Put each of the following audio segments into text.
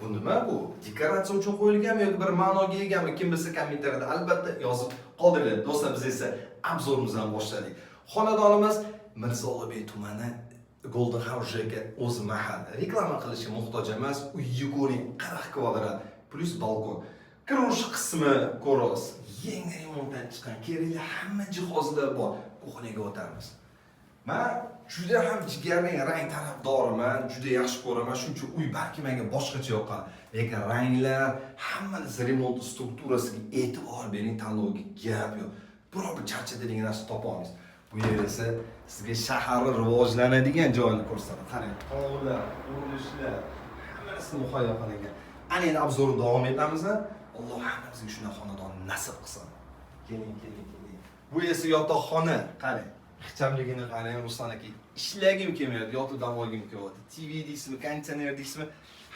Bu nima bu? Dekoratsiya uchun qo'yilganmi yoki bir ma'noga egami? Kim bilsa kommentariyada albatta yozib qoldiringlar. Do'stlar, biz esa obzorimizni boshladik. Xonadonimiz Mirzo Ulug'bek tumani Golden House'ga o'z mahalli. Reklama qilishga muhtoj emas. Uyni ko'ring, 40 kvadrat plus balkon. Kirish qismi ko'roz. Yangi remontdan chiqqan kerakli hamma jihozlar bor. Kuxonaga o'tamiz. Men juda ham jigarning rang tarafdoriman, juda yaxshi ko'raman. Shuncha uy balki menga boshqacha yoqqan. Lekin ranglar, hammasi remont strukturasiga e'tibor bering, tanlovga gap yo'q. Biror bir charchatadigan narsa topa olmaysiz. Bu yer esa sizga shaharni rivojlanadigan joyni ko'rsatadi. Qarang, hovlilar, qurilishlar, hammasi muhayyo qilingan. Ana endi obzorni davom etamiz. Alloh hammamizga shunday xonadon nasib qilsin. Keling. Bu esa yotoqxona. Qarang. Ixchamligini qarang, Ruslan aka. Ishlagim kelmayapti, yotib dam olgim kelyapti. TV deysizmi, konditsioner deysizmi,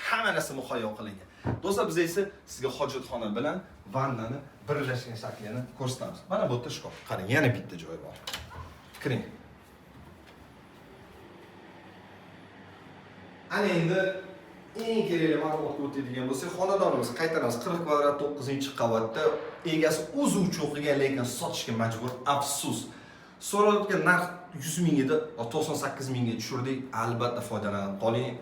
hamma narsa muhayyo qilingan. Do'stlar, biz esa sizga hojatxona bilan vannani birlashgan shaklini ko'rsatamiz. Mana bu yerda shkaf. Qarang, yana bitta joy bor. Kiring. Ana endi eng kerakli ma'lumotga o'tadigan bo'lsak, xonadonimiz qaytaramiz 40 kvadrat 9-qavatda. Egasi o'zi uchun o'qigan, lekin sotishga majbur. Afsus. So'ralayotgan narx 100 ming edi, 98 mingga tushirdik. Albatta foydalanib qoling.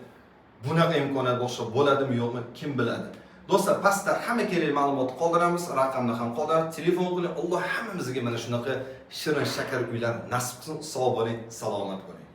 Bunaqa imkoniyat boshqa bo'ladimi, yo'qmi, kim biladi. Do'stlar, pastda hamma kerakli ma'lumotni qoldiramiz, raqamni ham qoldirib, telefon qiling. Alloh hammamizga mana shunaqa shirin shakar uylar nasib qilsin. Sog' bo'ling, salomat bo'ling.